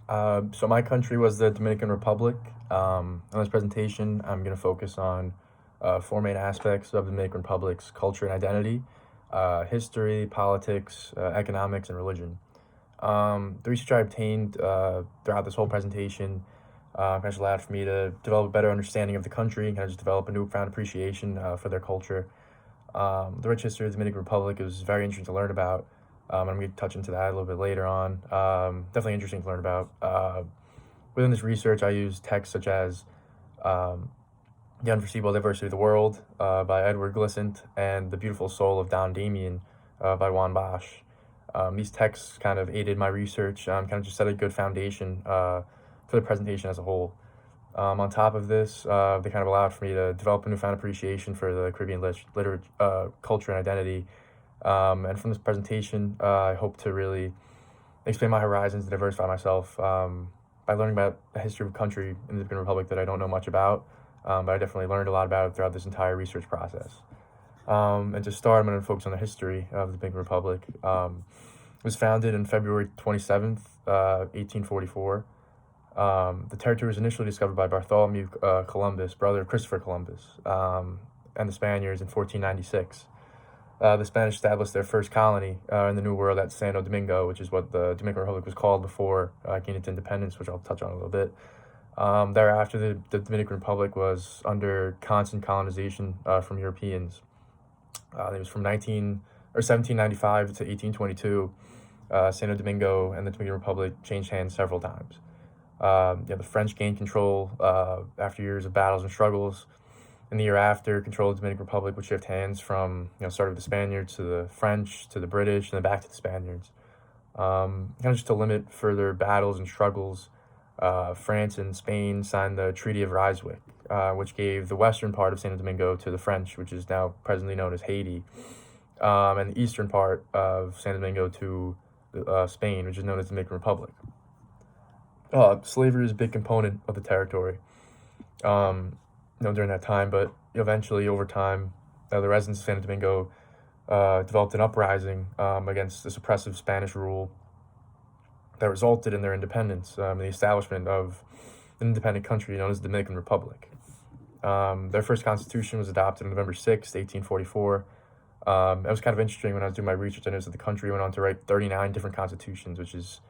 So my country was the Dominican Republic. On this presentation, I'm going to focus on four main aspects of the Dominican Republic's culture and identity: history, politics, economics, and religion. The research I obtained throughout this whole presentation kind of allowed for me to develop a better understanding of the country and kind of just develop a newfound appreciation for their culture. The rich history of the Dominican Republic is very interesting to learn about. I'm going to touch into that a little bit later on. Definitely interesting to learn about. Within this research, I use texts such as um, The Unforeseeable Diversity of the World by Edward Glissant and The Beautiful Soul of Don Damien by Juan Bosch. These texts kind of aided my research, kind of just set a good foundation for the presentation as a whole. On top of this, they kind of allowed for me to develop a newfound appreciation for the Caribbean culture and identity. And from this presentation, I hope to really expand my horizons and diversify myself by learning about the history of a country in the Dominican Republic that I don't know much about, but I definitely learned a lot about it throughout this entire research process. And to start, I'm going to focus on the history of the Dominican Republic. It was founded on February 27th, 1844. The territory was initially discovered by Bartholomew Columbus, brother of Christopher Columbus, and the Spaniards in 1496. The Spanish established their first colony in the New World at Santo Domingo, which is what the Dominican Republic was called before gaining its independence, which I'll touch on a little bit. Thereafter, the Dominican Republic was under constant colonization from Europeans. It was from 1795 to 1822. Santo Domingo and the Dominican Republic changed hands several times. The French gained control after years of battles and struggles. In the year after, control of the Dominican Republic would shift hands from, started with the Spaniards to the French to the British and then back to the Spaniards. Kind of just to limit further battles and struggles, France and Spain signed the Treaty of Ryswick, which gave the western part of Santo Domingo to the French, which is now presently known as Haiti, and the eastern part of Santo Domingo to Spain, which is known as the Dominican Republic. Slavery is a big component of the territory. During that time, but eventually, over time, the residents of Santo Domingo developed an uprising against this oppressive Spanish rule that resulted in their independence and the establishment of an independent country known as the Dominican Republic. Their first constitution was adopted on November 6th, 1844. It was kind of interesting when I was doing my research. I noticed that the country went on to write 39 different constitutions, which is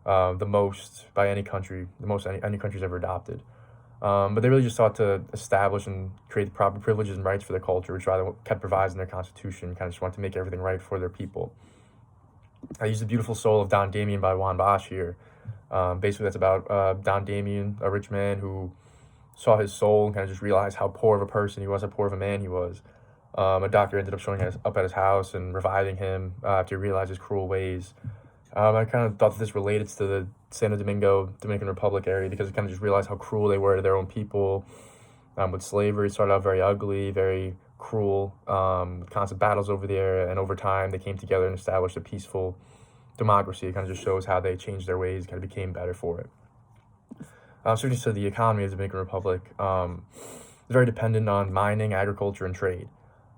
the most by any country, the most any country's ever adopted. But they really just sought to establish and create the proper privileges and rights for their culture, which rather kept provides in their constitution, kind of just wanted to make everything right for their people. I used The Beautiful Soul of Don Damien by Juan Bosch here. Basically, that's about Don Damien, a rich man who saw his soul and kind of just realized how poor of a person he was, how poor of a man he was. A doctor ended up showing up at his house and reviving him after he realized his cruel ways. I kind of thought that this related to the Santo Domingo, Dominican Republic area because I kind of just realized how cruel they were to their own people. With slavery, it started out very ugly, very cruel, with constant battles over the area, and over time they came together and established a peaceful democracy. It kind of just shows how they changed their ways, kind of became better for it. Switching to the economy of the Dominican Republic, is very dependent on mining, agriculture, and trade.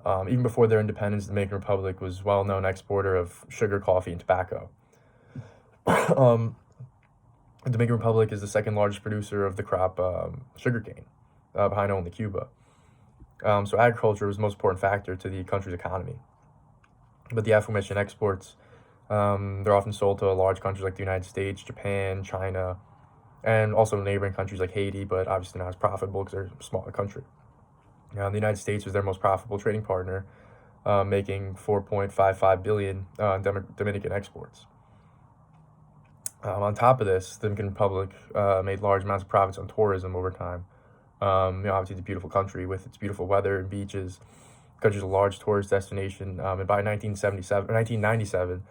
Even before their independence, the Dominican Republic was a well-known exporter of sugar, coffee, and tobacco. The Dominican Republic is the second largest producer of the crop sugarcane, behind only Cuba. So agriculture was the most important factor to the country's economy. But the aforementioned exports, they're often sold to large countries like the United States, Japan, China, and also neighboring countries like Haiti, but obviously not as profitable because they're a smaller country. The United States was their most profitable trading partner, making $4.55 billion Dominican exports. On top of this, the Dominican Republic made large amounts of profits on tourism over time. Obviously, it's a beautiful country with its beautiful weather and beaches. The country's a large tourist destination, and by 1997,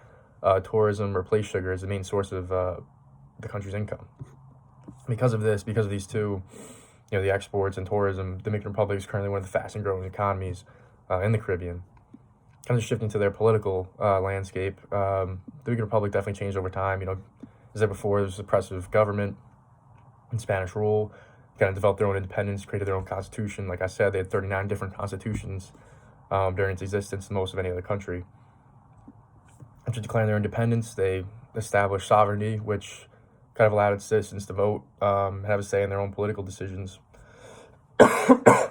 tourism replaced sugar as the main source of the country's income. Because of these two, the exports and tourism, the Dominican Republic is currently one of the fastest growing economies in the Caribbean. Kind of shifting to their political landscape, the Dominican Republic definitely changed over time. As I said before, there was oppressive government and Spanish rule. Kind of developed their own independence, created their own constitution. Like I said, they had 39 different constitutions during its existence, most of any other country. After declaring their independence, they established sovereignty, which kind of allowed its citizens to vote, have a say in their own political decisions. Sorry.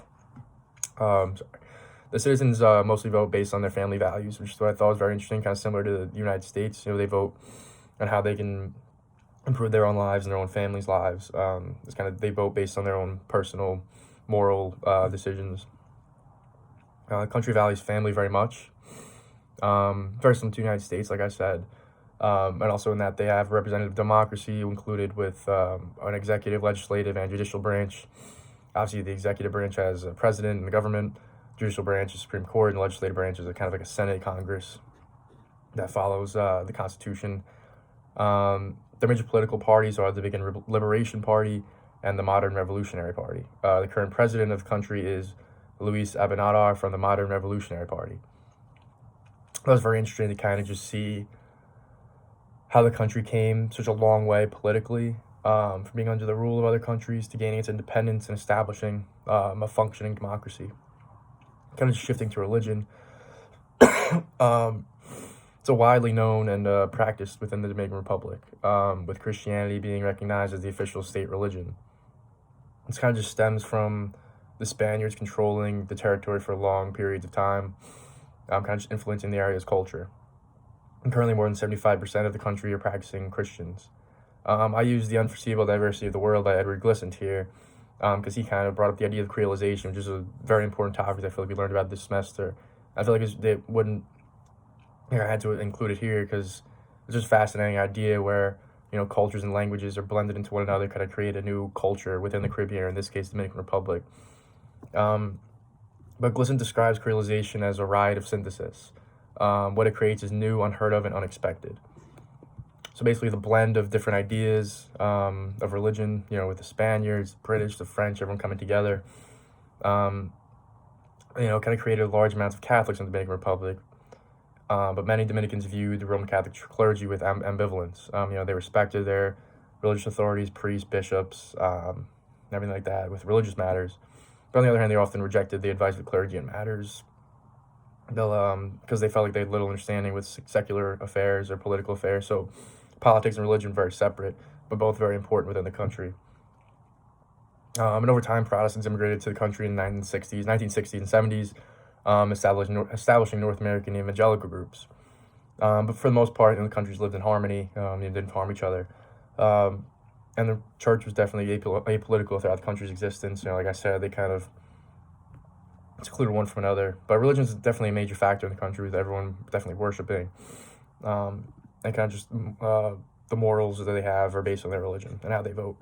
The citizens mostly vote based on their family values, which is what I thought was very interesting, kind of similar to the United States. They vote on how they can improve their own lives and their own families' lives. It's kind of, they vote based on their own personal, moral decisions. The country values family very much. Very similar to the United States, like I said. And also in that they have representative democracy included with an executive, legislative, and judicial branch. Obviously, the executive branch has a president and the government, judicial branch is Supreme Court, and the legislative branch is kind of like a Senate, Congress that follows the Constitution. The major political parties are the Domincan Liberation Party and the Modern Revolutionary Party. The current president of the country is Luis Abinader from the Modern Revolutionary Party. That was very interesting to kind of just see how the country came such a long way politically, from being under the rule of other countries to gaining its independence and establishing a functioning democracy. Kind of just shifting to religion. It's a widely known and practiced within the Dominican Republic, with Christianity being recognized as the official state religion. This kind of just stems from the Spaniards controlling the territory for long periods of time, kind of just influencing the area's culture. And currently more than 75% of the country are practicing Christians. I use The Unforeseeable Diversity of the World by Edward Glissant here, because he kind of brought up the idea of creolization, which is a very important topic I feel like we learned about this semester. I feel like it wouldn't, I had to include it here because it's just a fascinating idea where, cultures and languages are blended into one another, kind of create a new culture within the Caribbean, or in this case, the Dominican Republic. But Glissant describes creolization as a riot of synthesis. What it creates is new, unheard of, and unexpected. So basically the blend of different ideas of religion, with the Spaniards, British, the French, everyone coming together, kind of created large amounts of Catholics in the Dominican Republic. But many Dominicans viewed the Roman Catholic clergy with ambivalence. They respected their religious authorities, priests, bishops, everything like that with religious matters. But on the other hand, they often rejected the advice of the clergy in matters because they felt like they had little understanding with secular affairs or political affairs. So politics and religion very separate, but both very important within the country. And over time, Protestants immigrated to the country in the 1960s and 70s, establishing North American evangelical groups. But for the most part, the countries lived in harmony, and didn't harm each other. And the church was definitely apolitical throughout the country's existence. Like I said, they kind of excluded one from another. But religion is definitely a major factor in the country, with everyone definitely worshiping. And kind of just the morals that they have are based on their religion and how they vote.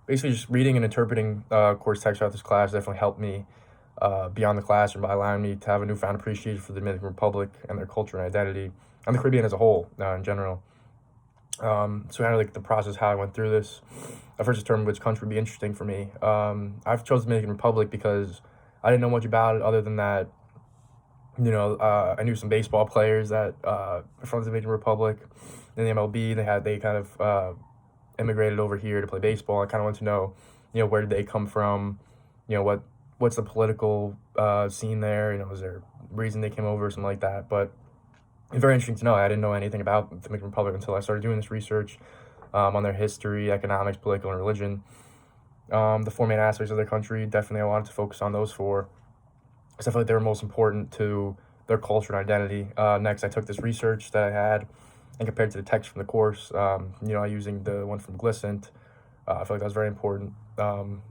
Basically, just reading and interpreting course text throughout this class definitely helped me beyond the classroom by allowing me to have a newfound appreciation for the Dominican Republic and their culture and identity, and the Caribbean as a whole in general. So kind of like the process, how I went through this. I first determined which country would be interesting for me. I've chosen the Dominican Republic because I didn't know much about it other than that, I knew some baseball players that are from the Dominican Republic in the MLB. They kind of immigrated over here to play baseball. I kind of want to know, where did they come from? What's the political scene there? Is there a reason they came over or something like that? But it's very interesting to know. I didn't know anything about the Dominican Republic until I started doing this research on their history, economics, political, and religion. The four main aspects of their country, definitely I wanted to focus on those four, because I feel like they were most important to their culture and identity. Next, I took this research that I had and compared to the text from the course, using the one from Glissant. I feel like that was very important,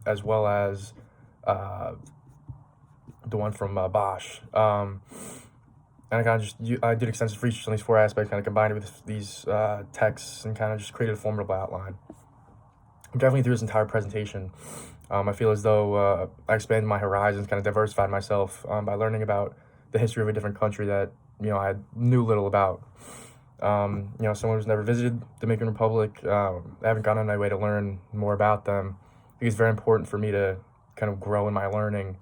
as well as the one from Bosch. And I did extensive research on these four aspects, kind of combined it with these texts, and kind of just created a formidable outline. Definitely through this entire presentation, I feel as though I expanded my horizons, kind of diversified myself by learning about the history of a different country that I knew little about. Someone who's never visited the Dominican Republic, I haven't gone on my way to learn more about them. I think it's very important for me to kind of grow in my learning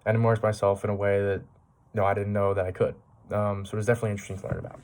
and immerse myself in a way that I didn't know that I could. So it was definitely interesting to learn about.